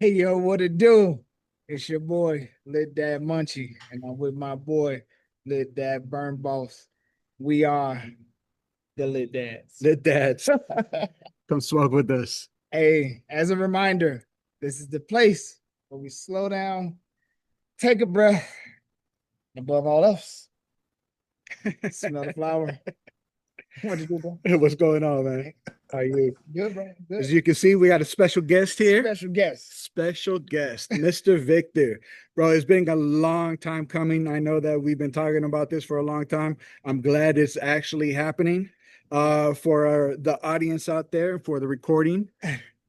Hey yo, what it do? It's your boy, Lit Dad Munchie, and I'm with my boy, Lit Dad Burn Boss. We are the Lit Dads. Lit dads, come smoke with us. Hey, as a reminder, this is the place where we slow down, take a breath, and above all else, smell the flower. What you do, bro? What's going on, man? How are you? Good, bro. Good. As you can see, we got a special guest here. Special guest. Special guest, Mr. Victor. Bro, it's been a long time coming. I know that we've been talking about this for a long time. I'm glad it's actually happening. For the audience out there, for the recording.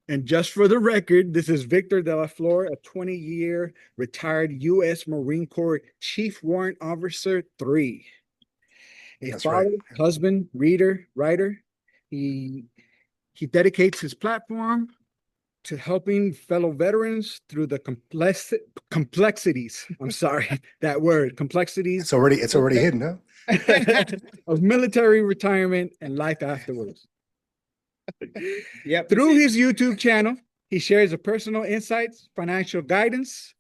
And just for the record, this is Victor de la Flor, a 20-year retired U.S. Marine Corps Chief Warrant Officer 3. A That's father, right. husband, reader, writer. He dedicates his platform to helping fellow veterans through the complexities. I'm sorry, that word, complexities It's already hidden, huh? of military retirement and life afterwards. Yep. Through his YouTube channel, he shares the personal insights, financial guidance,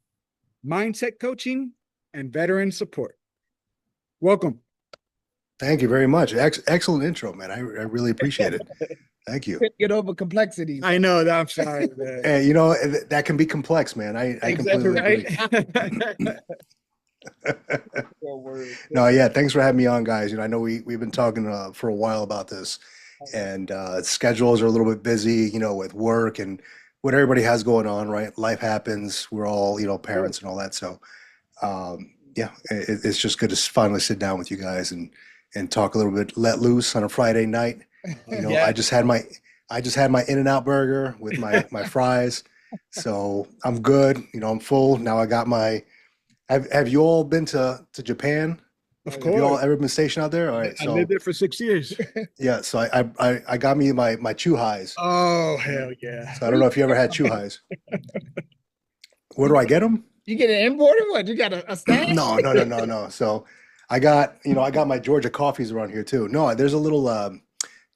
mindset coaching, and veteran support. Welcome. Thank you very much. Excellent intro, man. I really appreciate it. Thank you. Get over complexities. I know that. I'm sorry. Hey, that can be complex, man. I completely agree. No, yeah. Thanks for having me on, guys. I know we've been talking for a while about this, and schedules are a little bit busy, with work and what everybody has going on, right? Life happens. We're all, parents and all that. So, yeah, it's just good to finally sit down with you guys and talk a little bit, let loose on a Friday night. Yeah. I just had my In-N-Out burger with my fries, so I'm good. I'm full now. I got my. Have you all been to Japan? Of Have you all course. ever been stationed out there? All right, I so lived there for 6 years. yeah, so I got me my chew highs. Oh, hell yeah. So I don't know if you ever had chew highs. Where do I get them? You get an import or what? You got a stand? No. So I got my Georgia coffees around here too. No, there's a little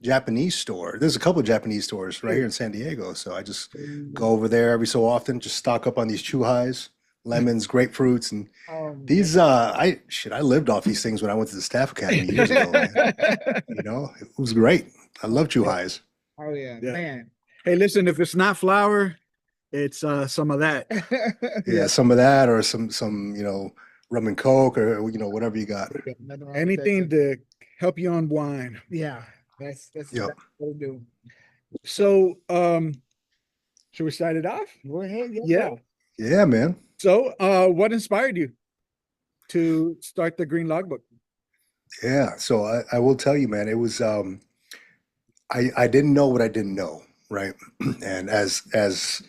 Japanese store. There's a couple of Japanese stores right here in San Diego. So I just go over there every so often, just stock up on these chew highs, lemons, grapefruits, and these I lived off these things when I went to the staff academy years ago, man. It was great. I love chew highs. Oh yeah, Yeah. man. Hey, listen, if it's not flour, it's some of that. Yeah, some of that or some rum and coke or whatever you got. Nothing wrong with Anything that. to help you unwind. Yeah, that's Yep. exactly what we do. So, should we start it off? Go ahead. Yeah. Yeah, man. So, what inspired you to start the Green Logbook? Yeah. So I will tell you, man, it was I didn't know what I didn't know, right? And as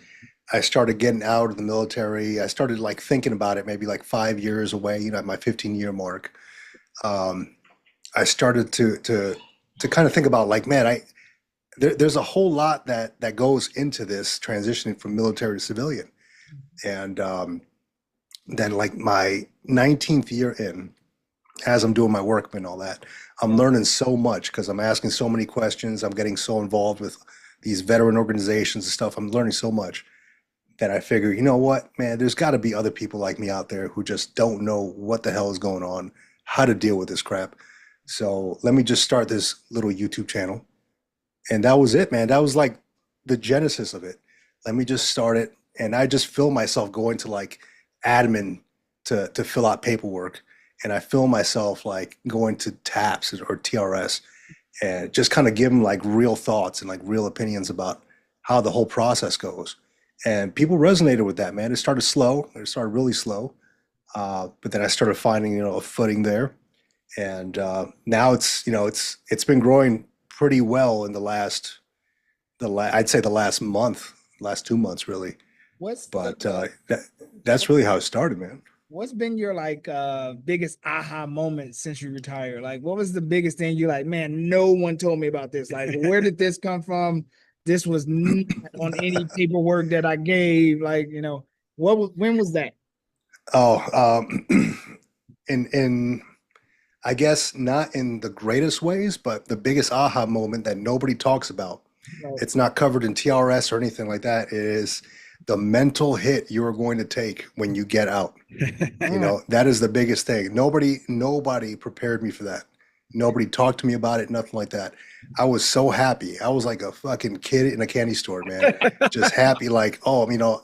I started getting out of the military, I started like thinking about it maybe like 5 years away, at my 15-year mark. I started to kind of think about like, man, there's a whole lot that goes into this transitioning from military to civilian. And then like my 19th year in, as I'm doing my work and all that, I'm learning so much because I'm asking so many questions. I'm getting so involved with these veteran organizations and stuff. I'm learning so much that I figure, you know what, man, there's got to be other people like me out there who just don't know what the hell is going on, how to deal with this crap. So let me just start this little YouTube channel. And that was it, man. That was like the genesis of it. Let me just start it. And I just feel myself going to like admin to fill out paperwork. And I feel myself like going to TAPS or TRS and just kind of give them like real thoughts and like real opinions about how the whole process goes. And people resonated with that, man. It started slow. It started really slow. But then I started finding, a footing there. And now it's been growing pretty well in I'd say the last month, last 2 months, really. But that's really how it started, man. What's been your like biggest aha moment since you retired? Like, what was the biggest thing you like, man, no one told me about this? Like, where did this come from? This was not on any paperwork that I gave. Like, when was that? Oh, in I guess not in the greatest ways, but the biggest aha moment that nobody talks about. Right. It's not covered in TRS or anything like that. Is the mental hit you are going to take when you get out. You know, that is the biggest thing. Nobody prepared me for that. Nobody talked to me about it, nothing like that. I was so happy. I was like a fucking kid in a candy store, man. Just happy, like, oh, you know,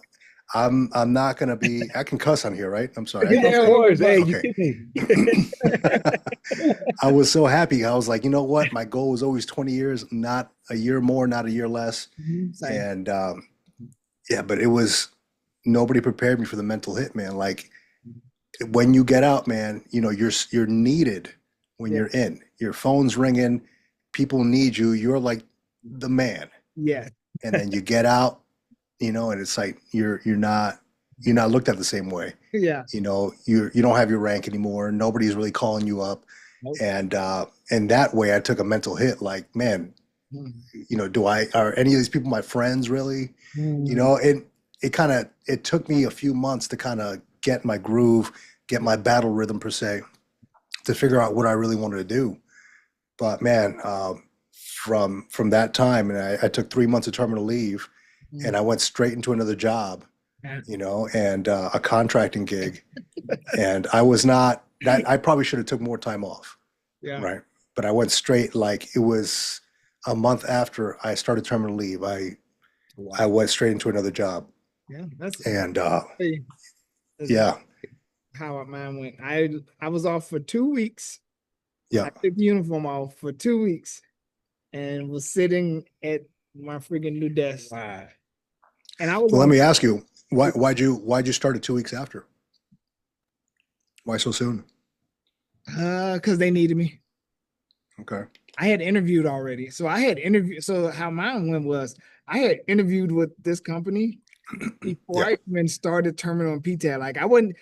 I'm not gonna be. I can cuss on here, right? I'm sorry. I Yeah, can, of course. Hey, you okay. kidding? I was so happy. I was like, you know what? My goal was always 20 years, not a year more, not a year less. Same. And yeah, but it was nobody prepared me for the mental hit, man. Like when you get out, man, you know, you're needed when Yeah. you're in. Your phone's ringing, people need you. You're like the man. Yeah. And then you get out, you know, and it's like you're not looked at the same way. Yeah. You know, you don't have your rank anymore. Nobody's really calling you up. Nope. And that way I took a mental hit, like, man, Mhm. you know, are any of these people my friends really? You Mhm. know, it took me a few months to kind of get my groove, get my battle rhythm per se, to figure out what I really wanted to do. But man, from that time, and I took 3 months of terminal leave, and I went straight into another job, Yeah. you know, and a contracting gig, and I was not that. I probably should have took more time off, Yeah. right? But I went straight, like it was a month after I started terminal leave. I went straight into another job, Yeah. That's and exactly yeah, how mine went. I was off for 2 weeks. yeah. I took the uniform off for 2 weeks and was sitting at my freaking new desk. Wow. And I was Well, let on me ask you, why'd you start it 2 weeks after? Why so soon? because they needed me. Okay. I had interviewed already. So I had interviewed. So how mine went was I had interviewed with this company before Yeah. I even started terminal and PTAD. Like I went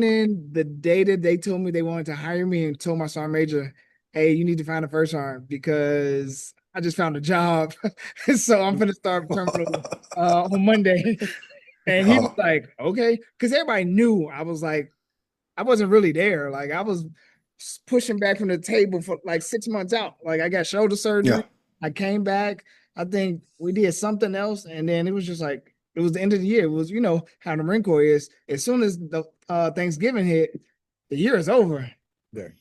in the day that they told me they wanted to hire me and told my sergeant major, hey, you need to find a first sergeant because I just found a job. So I'm gonna start terminal on Monday. And he was Oh, like, okay. Because everybody knew I was like, I wasn't really there. Like I was pushing back from the table for like 6 months out. Like I got shoulder yeah, surgery. I came back. I think we did something else, and then it was just like it was the end of the year. It was, you know, how the Marine Corps is. As soon as the Thanksgiving hit, the year is over. There.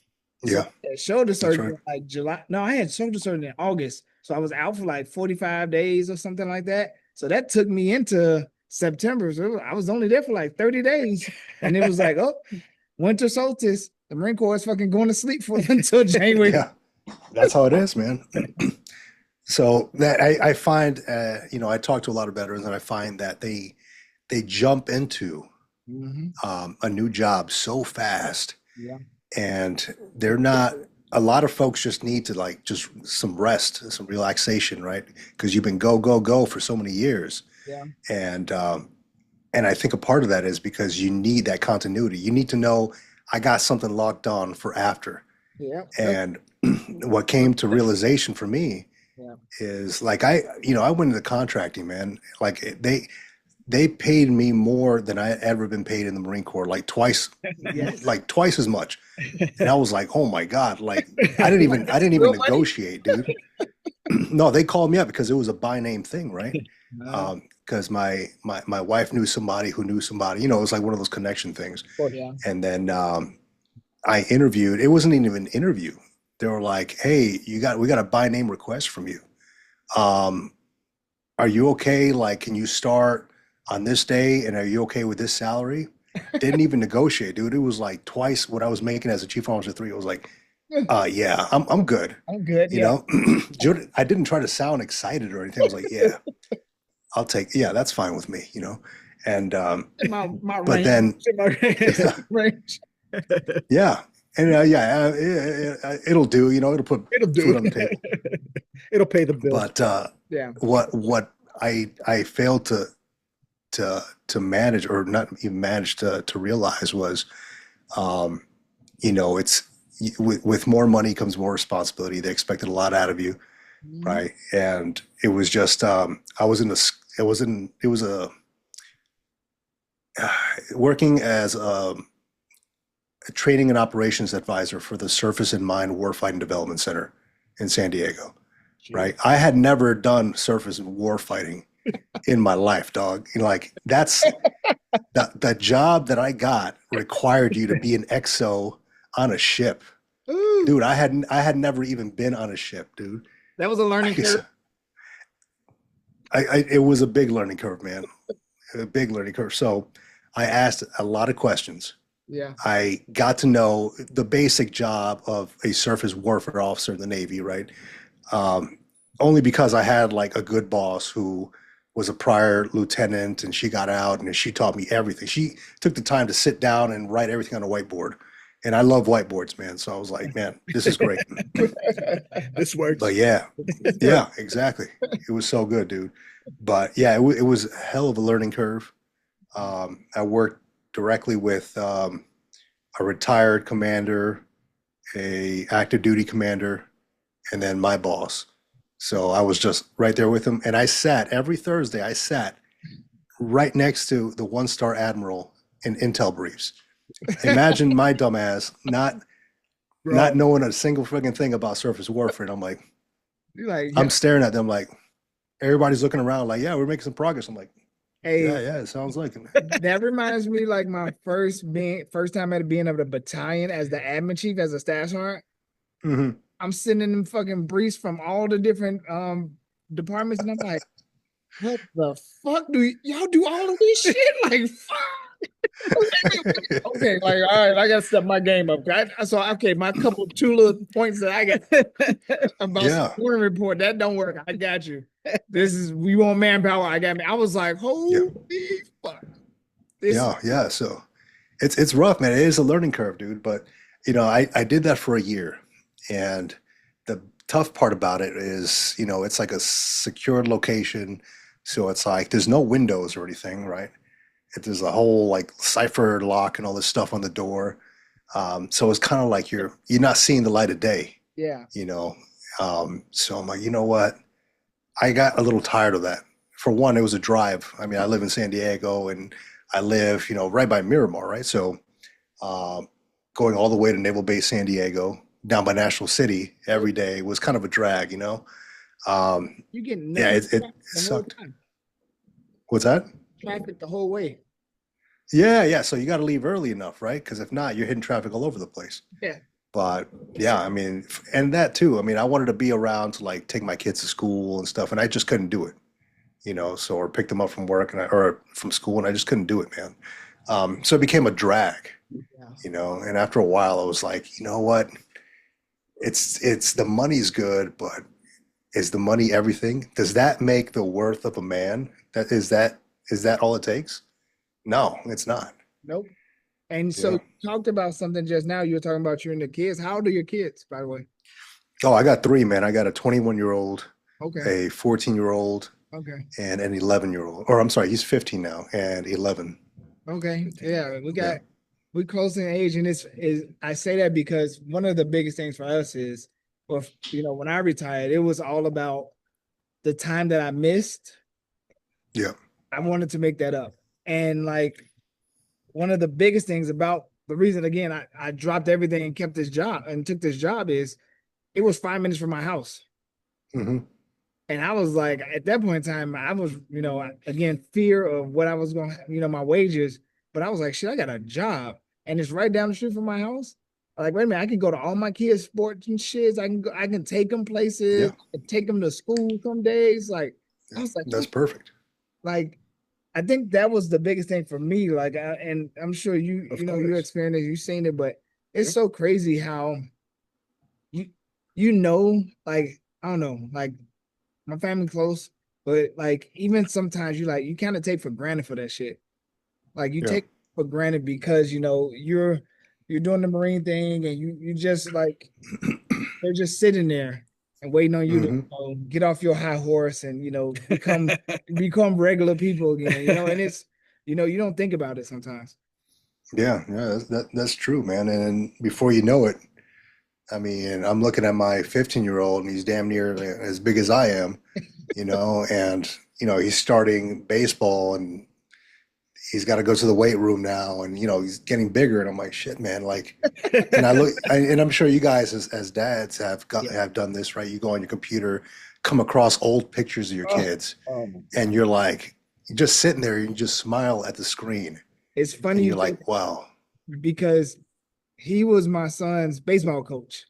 So yeah. I had shoulder That's surgery right. in like July. No, I had shoulder surgery in August. So I was out for like 45 days or something like that. So that took me into September. So I was only there for like 30 days. And it was like, oh, winter solstice. The Marine Corps is fucking going to sleep for until January. Yeah, that's how it is, man. So that I find, you know, I talk to a lot of veterans, and I find that they jump into Mhm. a new job so fast, Yeah. and they're not. A lot of folks just need to like just some rest, some relaxation, right? Because you've been go go go for so many years, Yeah. and I think a part of that is because you need that continuity. You need to know I got something locked on for after. Yeah. And what came to realization for me Yeah. is like I went into contracting, man. Like they paid me more than I had ever been paid in the Marine Corps, Yes. like twice as much. And I was like, oh my God, like I didn't even Real money. negotiate, dude. No, they called me up because it was a by name thing, right? Uh, Because my wife knew somebody who knew somebody, you know, it was like one of those connection things. yeah. And then I interviewed. It wasn't even an interview. They were like, "Hey, we got a by name request from you. Um, are you okay? Like, can you start on this day? And are you okay with this salary?" Didn't even negotiate, dude. It was like twice what I was making as a chief officer three. It was like, yeah, I'm good. I'm good. You Yeah. know, I didn't try to sound excited or anything. I was like, yeah, yeah, that's fine with me. You know, and My but range. then My range. yeah, and it'll do. You know, it'll put It'll food do. on the table. It'll pay the bill. But Yeah. what I failed to manage, or not even manage to realize, was, you know, it's with more money comes more responsibility. They expected a lot out of you, Mhm. right? And it was just I was in the it was a working as a training and operations advisor for the Surface and Mine Warfighting Development Center in San Diego, right? I had never done surface warfighting in my life, dog. You know, like that's the job that I got required you to be an XO on a ship. Ooh, Dude, I had never even been on a ship, dude. that was a learning I, curve. it was a big learning curve, man. A big learning curve. So I asked a lot of questions. Yeah. I got to know the basic job of a surface warfare officer in the Navy, right? Um, Only because I had like a good boss who was a prior lieutenant and she got out and she taught me everything. She took the time to sit down and write everything on a whiteboard. And I love whiteboards, man. So I was like, man, this is great. This works. But yeah, yeah, exactly. It was so good, dude. But yeah, it was a hell of a learning curve. I worked directly with a retired commander, a active duty commander, and then my boss. So I was just right there with him. And I sat every Thursday, I sat right next to the one-star admiral in intel briefs. Imagine my dumbass not Bro, knowing a single freaking thing about surface warfare. And I'm like, You like, yeah, I'm staring at them like everybody's looking around like, yeah, we're making some progress. I'm like, hey, yeah, it sounds like it. that reminds me like my first time at being of the battalion as the admin chief, as a staff sergeant. Hmm. I'm sitting in them fucking briefs from all the different departments, and I'm like, what the fuck y'all do all of this shit? Like, fuck. Okay, like, all right, I gotta step my game up. So okay, my couple two little points that I got about Yeah, supporting report that don't work. I got you. This is we want manpower. I got me. I was like, yeah, holy fuck. This yeah. So it's rough, man. It is a learning curve, dude. But I did that for a year, and the tough part about it is, it's like a secured location, so it's like there's no windows or anything, right? There's a whole like cipher lock and all this stuff on the door. So it's kind of like you're not seeing the light of day, yeah. you know. So I'm like, you know what? I got a little tired of that. For one, it was a drive. I mean, I live in San Diego and I live, right by Miramar, right? So um, going all the way to Naval Base San Diego, down by National City every day was kind of a drag, you know? Um, You get yeah, nothing it the whole sucked. time. What's that? Traffic the whole way. Yeah. So you got to leave early enough, right? Because if not, you're hitting traffic all over the place. Yeah. But yeah, I mean, and that too. I mean, I wanted to be around to like take my kids to school and stuff, and I just couldn't do it, So or pick them up from work or from school, and I just couldn't do it, man. So it became a drag, Yeah. And after a while, I was like, you know what? It's the money's good, but is the money everything? Does that make the worth of a man? That is that all it takes? No, it's not. Nope. And so Yeah. you talked about something just now. You were talking about you and the kids. How old are your kids, by the way? Oh, I got three, man. I got a 21-year-old, Okay. a 14-year-old, Okay. and an 11-year-old. Or I'm sorry, he's 15 now and 11. Okay. Yeah. Yeah. We close in age, and is I say that because one of the biggest things for us is, well, when I retired, it was all about the time that I missed. Yeah. I wanted to make that up. And like one of the biggest things about the reason, again, I dropped everything and kept this job and took this job is it was 5 minutes from my house. Hmm. And I was like, at that point in time, I was, again, fear of what I was going, my wages. But I was like, shit, I got a job and it's right down the street from my house. Like, wait a minute, I can go to all my kids' sports and shit. I can take them places, Yeah. take them to school some days. Like, I Yeah. was like, That's perfect. like, I think that was the biggest thing for me. Like, and I'm sure you, of you course. experienced it, you've seen it, but it's Yeah. so crazy how you, like, I don't know, like my family close, but like even sometimes you kind of take for granted for that shit. Like you Yeah. take for granted because you're doing the Marine thing and you just like they're just sitting there and waiting on you to Hmm. get off your high horse and become regular people again. And it's you don't think about it sometimes. Yeah. That's true, man. And before you know it, I mean, I'm looking at my 15-year-old and he's damn near as big as I am, and he's starting baseball and he's got to go to the weight room now, and he's getting bigger, and I'm like, shit, man, like, and and I'm sure you guys as dads have Yeah. have done this, right? You go on your computer, come across old pictures of your Oh, kids, oh my and God. you're like, you're just sitting there, and you just smile at the screen, It's and funny you you're say like, wow. that because he was my son's baseball coach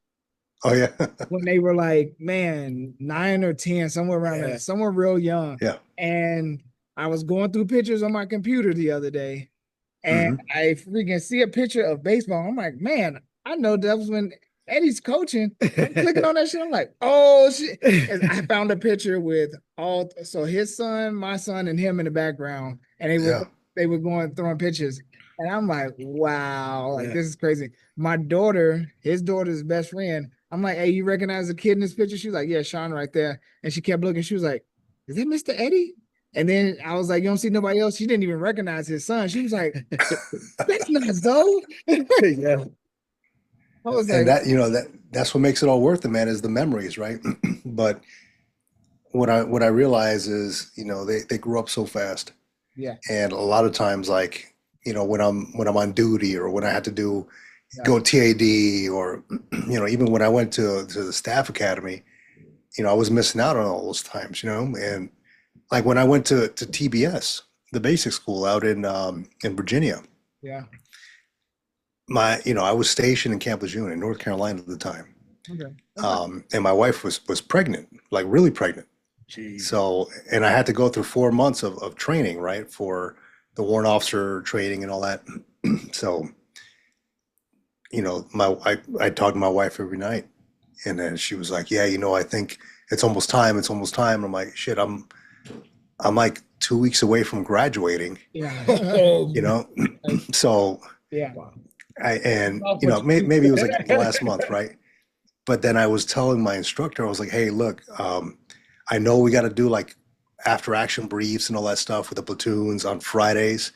Oh yeah. when they were like, man, 9 or 10, somewhere around Yeah. there, somewhere real young. Yeah. And I was going through pictures on my computer the other day, and Hmm. I freaking see a picture of baseball. I'm like, man, I know that was when Eddie's coaching. I'm clicking on that shit. I'm like, oh shit. And I found a picture with so his son, my son, and him in the background, and Yeah. they were going throwing pitches. And I'm like, wow, like Yeah. this is crazy. My daughter, his daughter's best friend, I'm like, hey, you recognize the kid in this picture? She was like, yeah, Sean right there. And she kept looking. She was like, is that Mr. Eddie? And then I was like, you don't see nobody else? She didn't even recognize his son. She was like, that's not Zoe. Yeah. I was And like, that, that's what makes it all worth it, man, is the memories, right? But what I realize is, they grew up so fast. yeah, And a lot of times, like, when I'm on duty, or when I had to yeah, go TAD, or even when I went to the staff academy, I was missing out on all those times, and like when I went to TBS, the basic school out in Virginia, yeah. I was stationed in Camp Lejeune in North Carolina at the time. Okay. And my wife was pregnant, like really pregnant. Jeez. So, and I had to go through 4 months of training, right, for the warrant officer training and all that. So, I talked to my wife every night, and then she was like, "Yeah, I think it's almost time. It's almost time." And I'm like, "Shit, I'm like 2 weeks away from graduating, Yeah. you know." So Yeah. Wow. maybe it was like the last month, right? But then I was telling my instructor, I was like, "Hey, look, I know we got to do like after action briefs and all that stuff with the platoons on Fridays.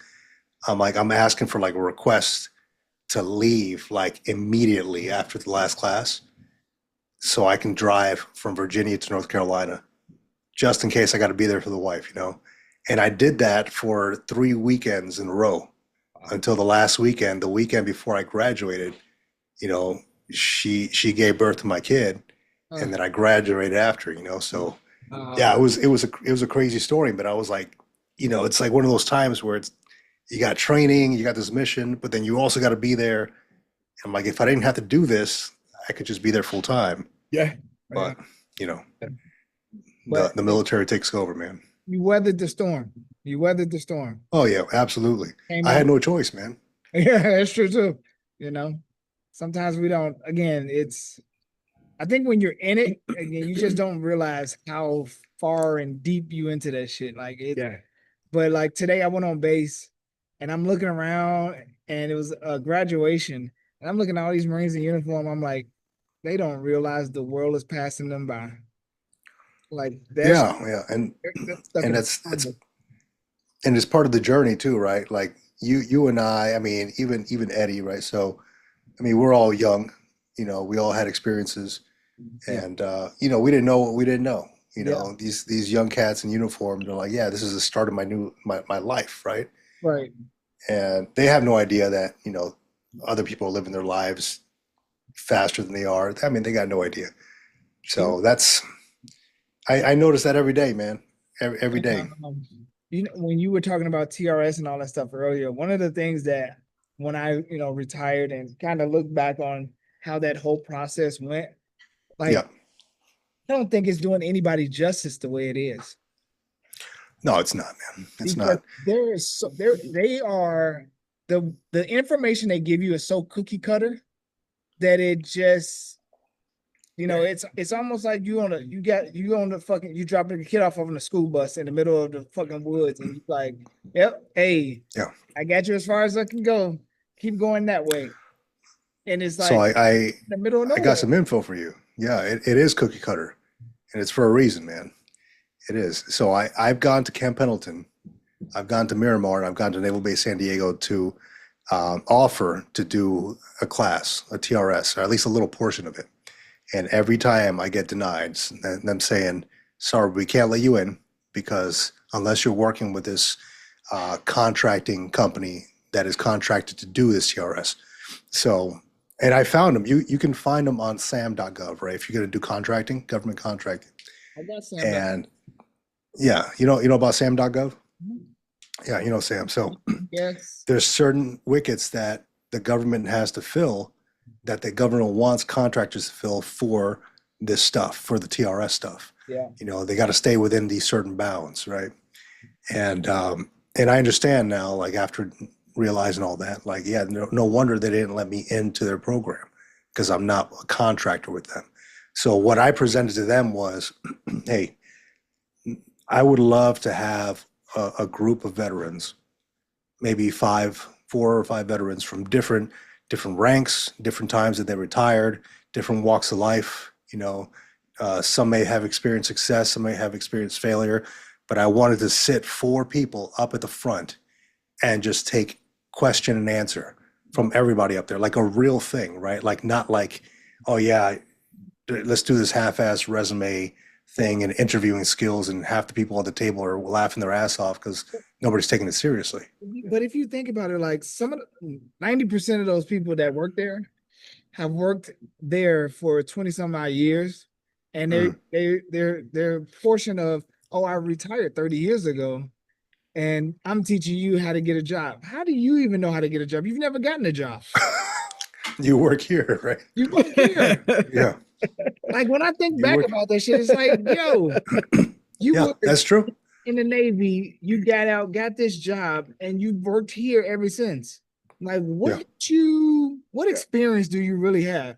I'm like, I'm asking for like a request to leave like immediately after the last class, so I can drive from Virginia to North Carolina, just in case I got to be there for the wife." And I did that for 3 weekends in a row until the last weekend, the weekend before I graduated. You know, she gave birth to my kid, Uh, and then I graduated after. So yeah, uh, it was a crazy story, but I was like, it's like one of those times where you got training, you got this mission, but then you also got to be there. I'm like, if I didn't have to do this, I could just be there full time. Yeah. yeah. But you know, the But the military takes over, man. you weathered the storm. You weathered the storm. Oh yeah, absolutely. Came I had out. no choice, man. Yeah, that's true too. Sometimes we don't. Again, I think when you're in it, again, you just don't realize how far and deep you into that shit. Like it. Yeah. But like today, I went on base, and I'm looking around, and it was a graduation, and I'm looking at all these Marines in uniform. I'm like, they don't realize the world is passing them by. Like Yeah, yeah, they're stuck and in that's and it's part of the journey too, right? Like you and I mean, even Eddie, right? So I mean, we're all young, we all had experiences, yeah, and we didn't know what we didn't know. yeah, These young cats in uniform, they're like, yeah, this is the start of my life, right? right. And they have no idea that, other people are living their lives faster than they are. I mean, they got no idea. So I notice that every day, man. Every day. When you were talking about TRS and all that stuff earlier, one of the things that when I, retired and kind of look back on how that whole process went, like, Yeah. I don't think it's doing anybody justice the way it is. No, it's not, man. It's Because not. they are the information they give you is so cookie cutter that it just it's almost like you on the fucking you dropping a kid off on the school bus in the middle of the fucking woods and you like, yep, hey, Yeah. I got you as far as I can go. Keep going that way. And it's So like I in the middle of I got nowhere. some info for you. Yeah, it is cookie cutter, and it's for a reason, man. It is. So I've gone to Camp Pendleton, I've gone to Miramar, and I've gone to Naval Base San Diego to offer to do a class, a TRS, or at least a little portion of it. And every time I get denied, and them saying, "Sorry, we can't let you in because unless you're working with this contracting company that is contracted to do this TRS." So, and I found them. You can find them on sam.gov, right? If you're going to do contracting, government contracting. I got Sam. And yeah, you know about sam.gov? Yeah, you know Sam. So Yes. there's certain wickets that the government has to fill, that the government wants contractors to fill for this stuff, for the TRS stuff. Yeah. You know, they got to stay within these certain bounds, right? And I understand now, like after realizing all that, like yeah, no wonder they didn't let me into their program, because I'm not a contractor with them. So what I presented to them was, hey, I would love to have a group of veterans, maybe 4 or 5 veterans from different ranks, different times that they retired, different walks of life. You know, some may have experienced success, some may have experienced failure, but I wanted to sit 4 people up at the front and just take question and answer from everybody up there, like a real thing, right? Like not like, oh yeah, let's do this half-ass resume thing and interviewing skills, and half the people at the table are laughing their ass off because nobody's taking it seriously. But if you think about it, like 90% of those people that work there have worked there for 20 some odd years, and they're portion of, oh, I retired 30 years ago and I'm teaching you how to get a job. How do you even know how to get a job? You've never gotten a job. You work here, right? You work here. Yeah. Like when I think back about that shit, it's like, yo, yeah, that's true. In the Navy, you got out, got this job, and you worked here ever since. Like, what experience do you really have?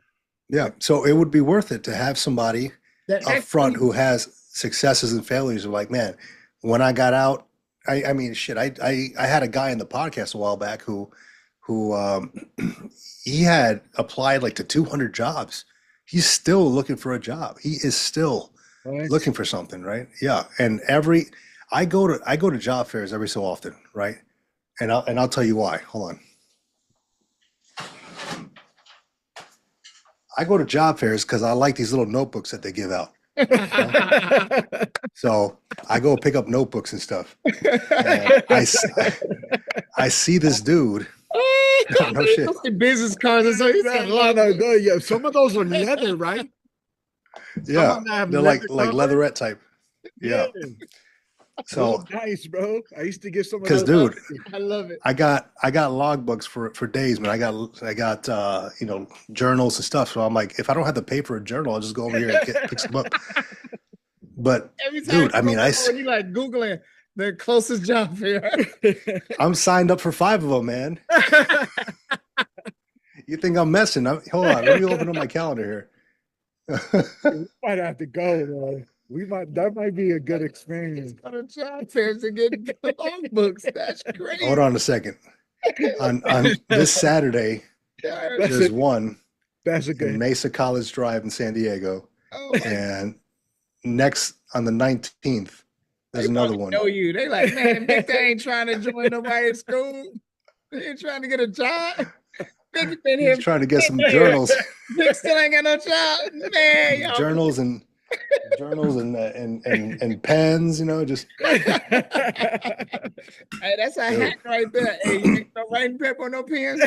Yeah, so it would be worth it to have somebody up front who has successes and failures. Of like, man, when I got out, I mean, shit, I had a guy in the podcast a while back who he had applied like to 200 jobs. He's still looking for a job. He is still looking for something, right? Yeah, and I go to job fairs every so often, right? And I'll tell you why. Hold on. I go to job fairs because I like these little notebooks that they give out. You know? So I go pick up notebooks and stuff. And I see this dude. No shit. Business cards and so yeah, some of those are leather, right? Yeah, they're like leatherette type. Yeah. So nice, bro. I used to get some of those. Because, dude, I love it. I got logbooks for days, man. I got you know, journals and stuff. So I'm like, if I don't have to pay for a journal, I'll just go over here and pick some up. But dude, I mean, you like Googling the closest job fair. I'm signed up for 5 of them, man. You think I'm messing? Hold on, let me open up my calendar here. We might have to go, man. That might be a good experience. Go to job fairs to get logbooks. That's great. Hold on a second. On this Saturday, there's one. That's a good in Mesa College Drive in San Diego. Oh. And next on the 19th, there's another one. Know you? They like, man, Victor ain't trying to join nobody's school. He ain't trying to get a job. He's trying to get some journals. Vic still ain't got no job, man. Yo. Journals and pens, you know, just. Hey, that's a hack right there. Hey, you ain't no writing paper or no pens.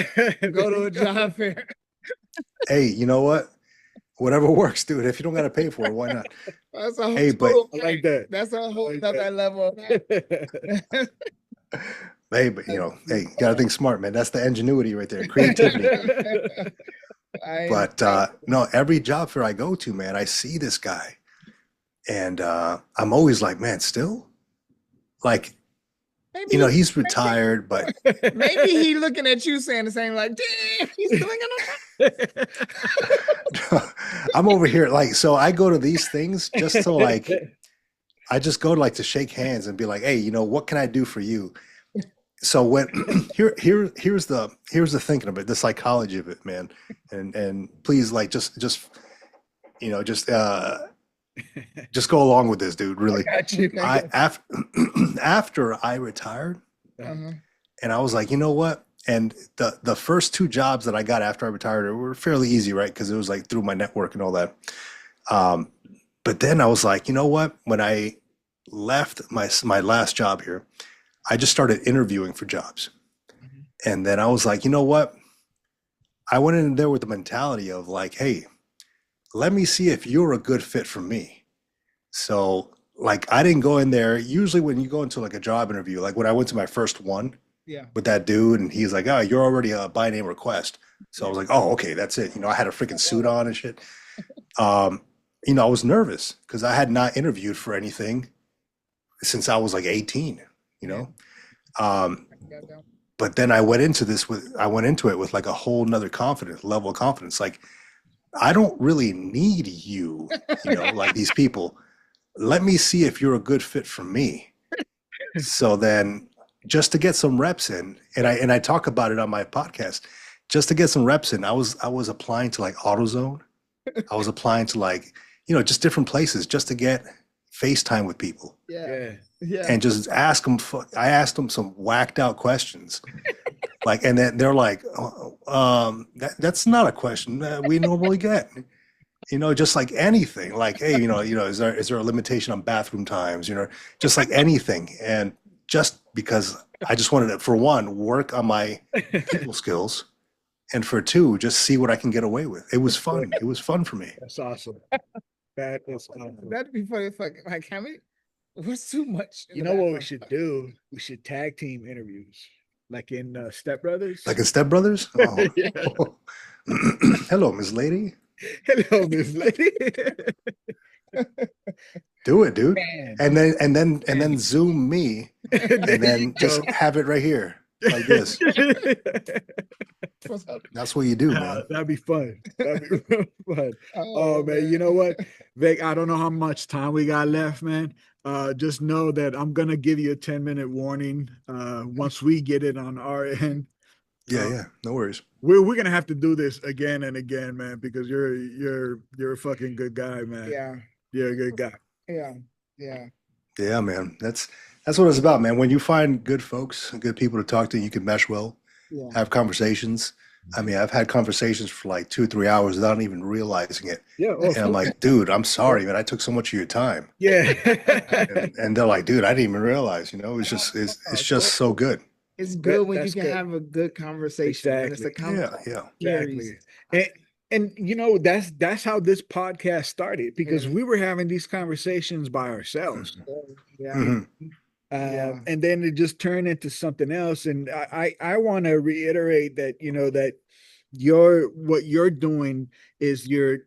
Go to a job fair. Hey, you know what? Whatever works, dude. If you don't got to pay for it, why not? That's a whole I like that. That's a whole other level. Hey, but you know, hey, gotta think smart, man. That's the ingenuity right there, creativity. But no, every job fair I go to, man, I see this guy, and I'm always like, man, still, like, maybe, you know, he's retired, but maybe he looking at you saying the same, like, damn, he's still ain't got no. I'm over here, like, so I go to these things just to like, I just go to like to shake hands and be like, hey, you know, what can I do for you? So when here's the thinking of it, the psychology of it, man, and please, like, just you know, just go along with this, dude. Really, after I retired, and I was like, you know what? And the first 2 jobs that I got after I retired were fairly easy, right? Because it was like through my network and all that. But then I was like, you know what? When I left my last job here, I just started interviewing for jobs. And then I was like, you know what? I went in there with the mentality of like, hey, let me see if you're a good fit for me. So like I didn't go in there. Usually when you go into like a job interview, like when I went to my first one Yeah. with that dude and he's like, oh, you're already a by name request. So I was like, oh, okay, that's it. You know, I had a freaking suit on and shit. Um, you know, I was nervous because I had not interviewed for anything since I was like 18, you Yeah. know? But then I went into it with like a whole nother confidence level of confidence. Like, I don't really need you, you know, like these people. Let me see if you're a good fit for me. So then just to get some reps in, and I talk about it on my podcast, just to get some reps in, I was applying to like AutoZone. I was applying to like, you know, just different places just to get FaceTime with people Yeah. Yeah. and just ask them. I asked them some whacked out questions, like, and then they're like, that's not a question that we normally get. You know, just like anything, like, hey, is there a limitation on bathroom times? You know, just like anything, and just because I just wanted to, for one, work on my people skills, and for two, just see what I can get away with. It was fun. It was fun for me. That's awesome. That is awesome. That'd be funny if like how many what's too much? You know what we should do? We should tag team interviews, like in Step Brothers. Like in Step Brothers. Oh. Yeah. Hello, Miss Lady. Hello, Miss Lady. Do it, dude. Man. And then zoom me, and then just have it right here like this. That's what you do, man. That'd be fun. That'd be real fun. Oh man, you know what, Vic? I don't know how much time we got left, man. Just know that I'm gonna give you a 10-minute warning once we get it on our end. Yeah, no worries. We're gonna have to do this again and again, man, because you're a fucking good guy, man. Yeah. You're a good guy. Yeah, man. That's what it's about, man. When you find good folks, good people to talk to, you can mesh well, have conversations. I mean, I've had conversations for like 2-3 hours without even realizing it. Yeah. And I'm like, dude, I'm sorry, man. I took so much of your time. Yeah. And they're like, dude, I didn't even realize, you know, it's just so good. It's good when you That's can good. have a good conversation. And it's a Yeah. Exactly. And you know, that's how this podcast started, because we were having these conversations by ourselves. Yeah. Mhm. And then it just turned into something else. And I want to reiterate that, you know, that what you're doing is you're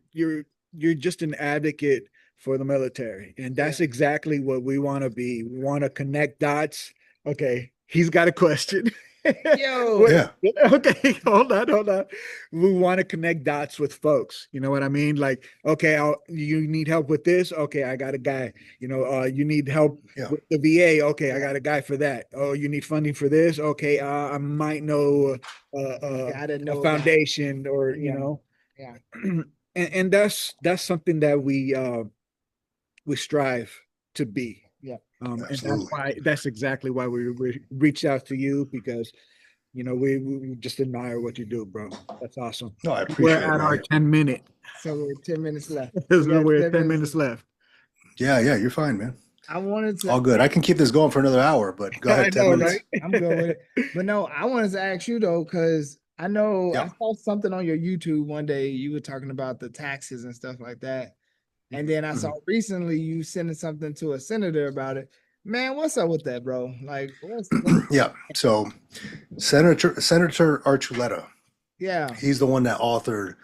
just an advocate for the military. And that's exactly what we want to be. We want to connect dots. Okay. He's got a question. Yo. Yeah. Okay, hold on. We want to connect dots with folks. You know what I mean? Like, okay, you need help with this. Okay, I got a guy. You know, you need help with the VA. Okay, I got a guy for that. Oh, you need funding for this. Okay, I might know a foundation, or you know, and that's something that we strive to be. Yeah. And that's exactly why we reached out to you, because you know we just admire what you do, bro. That's awesome. No, I appreciate it. We're at our 10-minute. So we're 10 minutes left. We're at 10 minutes left. Yeah, you're fine, man. I wanted to all good. I can keep this going for another hour, but go ahead. 10 minutes. Right? I'm good with it. But no, I wanted to ask you though, because I know I saw something on your YouTube one day. You were talking about the taxes and stuff like that. And then I saw recently you sending something to a senator about it. Man, what's up with that, bro? Like, yeah. So Senator Archuleta. Yeah. He's the one that authored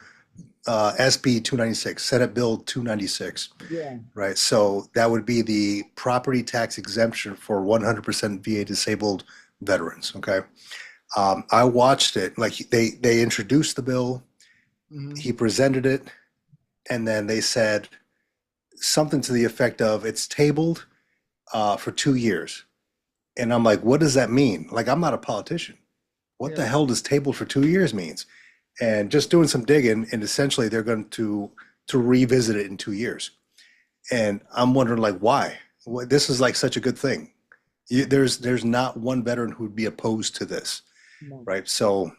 SB 296, Senate Bill 296. Yeah. Right. So that would be the property tax exemption for 100% VA disabled veterans. Okay. I watched it. Like they introduced the bill. He presented it, and then they said something to the effect of it's tabled for 2 years. And I'm like, what does that mean? Like, I'm not a politician. What the hell does tabled for 2 years means? And just doing some digging, and essentially they're going to revisit it in 2 years. And I'm wondering, like, why? This is like such a good thing. There's not one veteran who'd be opposed to this, right? So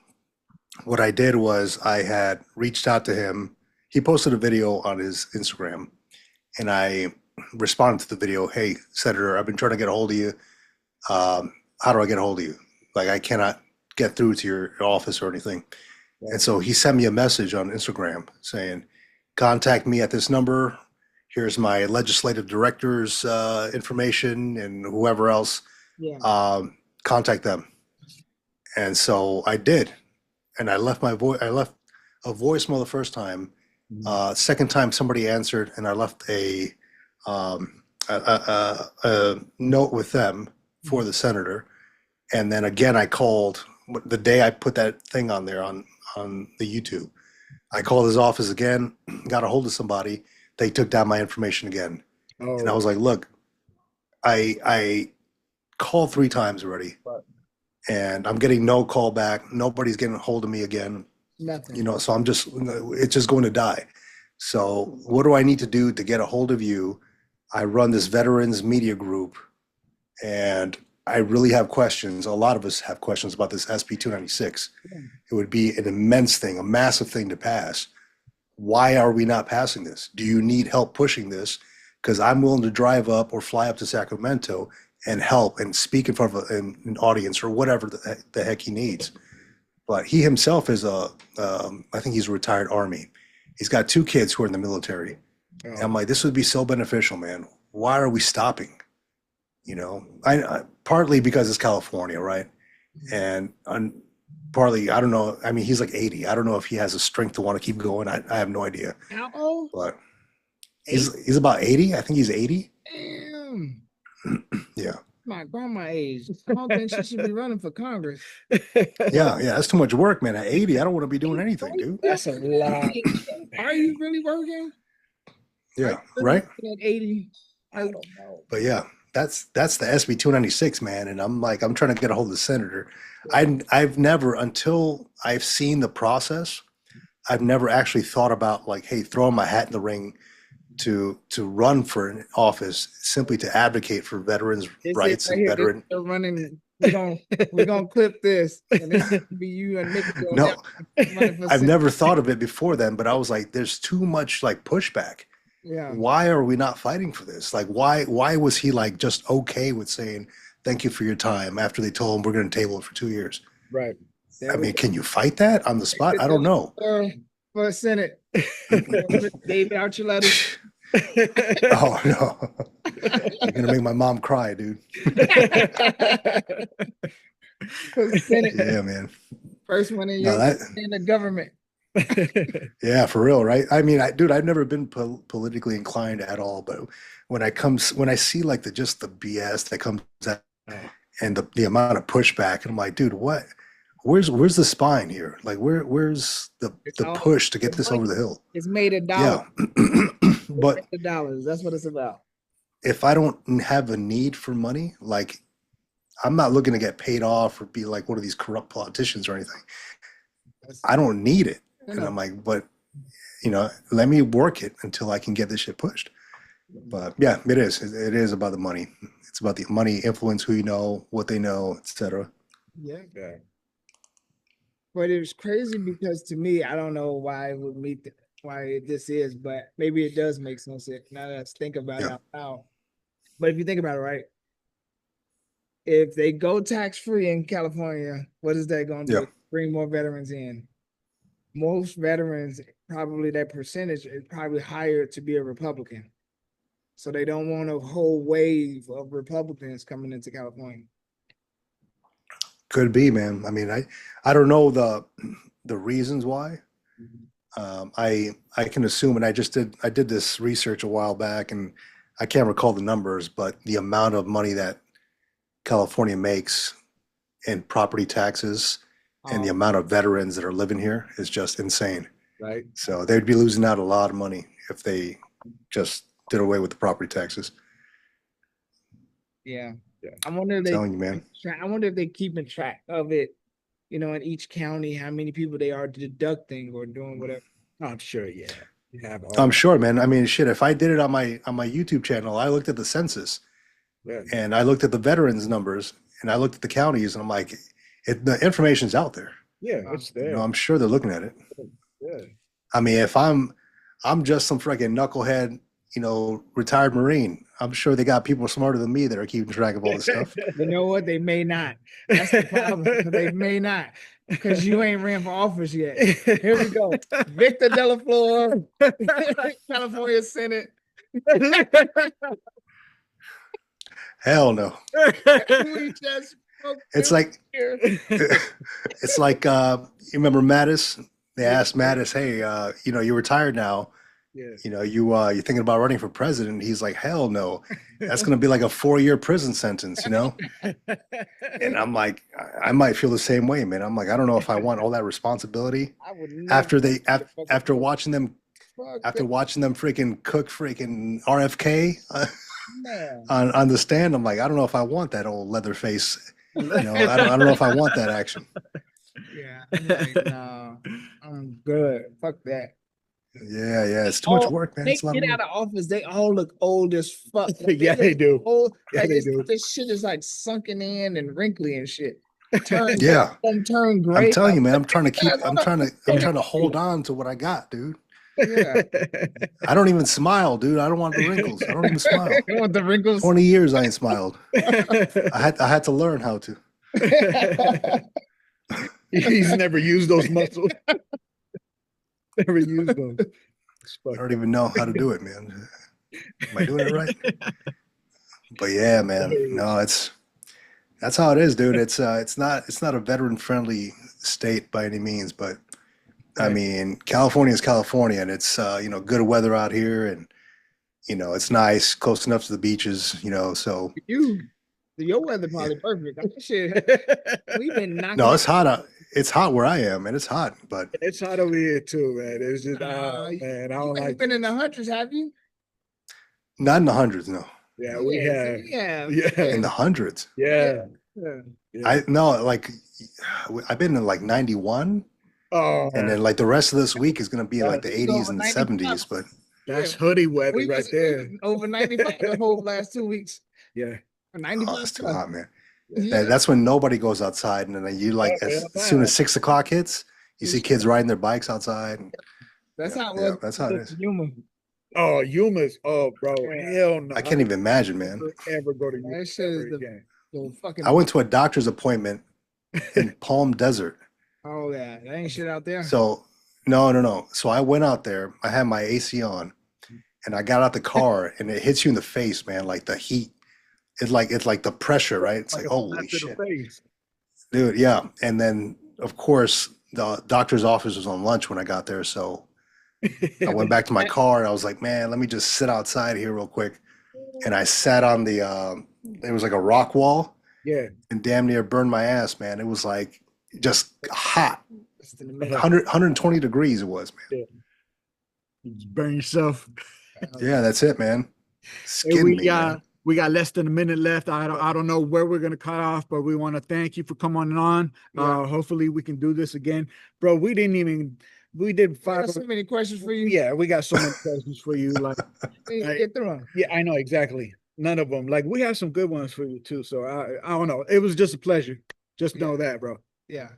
what I did was I had reached out to him. He posted a video on his Instagram, and I responded to the video. Hey, Senator, I've been trying to get a hold of you. How do I get a hold of you? Like, I cannot get through to your office or anything. And so he sent me a message on Instagram saying, contact me at this number. here's my legislative director's information and whoever else, Yeah. contact them. And so I did, and I left my voice. I left a voicemail the first time. Second time, somebody answered, and I left a note with them for the senator. And then again, I called the day I put that thing on there on the YouTube. I called his office again, got a hold of somebody. They took down my information again, and I was like, "Look, I called 3 times already, and I'm getting no call back. Nobody's getting a hold of me again. Nothing. You know, so it's just going to die. So what do I need to do to get a hold of you? I run this veterans media group, and I really have questions. A lot of us have questions about this SB 296. It would be an immense thing, a massive thing to pass. Why are we not passing this? Do you need help pushing this? Because I'm willing to drive up or fly up to Sacramento and help and speak in front of an audience or whatever the heck he needs. But he himself is I think he's a retired Army. He's got 2 kids who are in the military. And I'm like, this would be so beneficial, man. Why are we stopping? You know, I partly because it's California, right? And partly, I don't know. I mean, he's like 80. I don't know if he has the strength to want to keep going. I have no idea. How old? But he's about 80. I think he's 80. Damn. Yeah. My grandma age. I don't think she should be running for Congress. Yeah, that's too much work, man. At 80, I don't want to be doing anything, dude. That's a lot. Are you really working? Yeah, right? At 80, I don't know. But yeah, that's the SB 296, man. And I'm trying to get a hold of the senator. I've never, until I've seen the process, I've never actually thought about like, hey, throwing my hat in the ring to run for an office simply to advocate for veterans' rights and veteran. Running, we're gonna clip this, and it's gonna be you and Nick. No, I've never thought of it before then, but I was like, there's too much like pushback. Yeah. Why are we not fighting for this? Like, why was he like just okay with saying thank you for your time after they told him we're going to table it for 2 years? Right. I mean, can you fight that on the spot? I don't know. For Senate, David Archuleta. Oh no, you're gonna make my mom cry, dude. Senate. Yeah, man. First one in the government. Yeah, for real, right? I mean, I've never been politically inclined at all, but when I see like the BS that comes out and the amount of pushback, and I'm like, dude, what? Where's the spine here? Like, where's the push to get this over the hill? It's made of dollars. Yeah, but the dollars. That's what it's about. If I don't have a need for money, like I'm not looking to get paid off or be like one of these corrupt politicians or anything. I don't need it. And I'm like, but let me work it until I can get this shit pushed. But yeah, it is. It is about the money. It's about the money, influence, who you know, what they know, etc. Yeah. But it was crazy because to me, I don't know why why this is, but maybe it does make sense now that I think about it out loud. But if you think about it, right? If they go tax-free in California, what is that going to do? Bring more veterans in. Most veterans, probably that percentage is probably higher to be a Republican. So they don't want a whole wave of Republicans coming into California. Could be, man. I mean, I don't know the reasons why. I can assume, and I did this research a while back, and I can't recall the numbers, but the amount of money that California makes in property taxes and the amount of veterans that are living here is just insane. Right. So they'd be losing out a lot of money if they just did away with the property taxes. Yeah. I wonder if telling you, man. I wonder if they're keeping track of it, in each county, how many people they are deducting or doing whatever. I'm sure, yeah. I'm sure, man. I mean, shit, if I did it on my YouTube channel, I looked at the census and I looked at the veterans numbers and I looked at the counties and I'm like, the information's out there. Yeah, it's there. I'm sure they're looking at it. Yeah. I mean, if I'm just some freaking knucklehead, retired Marine, I'm sure they got people smarter than me that are keeping track of all this stuff. You know what? They may not. That's the problem. They may not, because you ain't ran for office yet. Here we go. Victor Dela Flor, California Senate. Hell no. We just broke It's through like here. it's like you remember Mattis? They asked Mattis, "Hey, you know, you're retired now. Yeah. You know, you thinking about running for president?" He's like, "Hell no. That's gonna be like a 4-year prison sentence, you know?" And I'm like, I might feel the same way, man. I'm like, I don't know if I want all that responsibility I would never after do they the fucking after thing. watching them Fuck after that, watching them freaking cook freaking RFK man. on the stand. I'm like, I don't know if I want that old leather face. You know, I don't know if I want that action. Yeah, I'm like, no, I'm good. Fuck that. Yeah, yeah, it's too much Oh, work, man. they It's a lot get of out work. of office. They all look old as fuck. Like, Yeah, they look do. old. Yeah, Like they it's, do. this shit is like sunken in and wrinkly and shit. Turn, Yeah, turn I'm gray. telling Like, you, man. what the fuck I'm trying to hold on to what I got, dude. Yeah, I don't even smile, dude. I don't want the wrinkles. I don't even smile. you want the wrinkles? 20 years I ain't smiled. I had to learn how to. He's never used those muscles. Never used them. I don't even know how to do it, man. Am I doing it right? But yeah, man. No, that's how it is, dude. It's not a veteran friendly state by any means, but I mean, California is California, and it's you know, good weather out here, and you know, it's nice, close enough to the beaches, you know. So Your weather probably perfect. That shit, we've been knocking no, it. it's hot out. It's hot where I am, and it's hot, but It's hot over here too, man. It's just, You man, I don't ain't like. been in the hundreds, have you? not in the hundreds. No, Yeah, we Yeah, have. so yeah. Yeah, in the hundreds. yeah. Yeah. Yeah. I no, like I've been in like 91, Oh, and then like the rest of this week is gonna be like the It's 80s over and 95. 70s, but that's Yeah. hoodie weather We right was there. over 95 the whole last 2 weeks. Yeah. oh, 95 it's too plus. hot, man. Yeah. That's when nobody goes outside, and then you like Oh, as hell soon no. as 6 o'clock hits, you see kids riding their bikes outside. And, That's yeah, how it yeah, was. that's how it is. Human. Oh, Yuma's. Oh, bro. Yeah. Hell no. I can't even imagine, man. Never ever go to That Yuma shit is ever the, again. the fucking. I went to a doctor's appointment in Palm Desert. Oh yeah, there ain't shit out there. So no. So I went out there. I had my AC on, and I got out the car, and it hits you in the face, man. Like the heat. It's like the pressure, right? It's like a holy slap to the shit, face. dude. Yeah. And then of course the doctor's office was on lunch when I got there, so I went back to my car. And I was like, man, let me just sit outside here real quick. And I sat on the it was like a rock wall, Yeah. and damn near burned my ass, man. It was like just hot. Just in the middle. 120 degrees it was, man. You just burn yourself. Yeah, that's it, man. Hey, Skin me, man. we got less than a minute left. I don't know where we're gonna cut off, but we want to thank you for coming on. Yeah. Hopefully we can do this again, bro. We did I five. got so many questions for you. Yeah, we got so many questions for you. Like, Get through them. yeah, I know exactly. None of them. Like, we have some good ones for you too. So I don't know. It was just a pleasure. Just know that, bro. Yeah.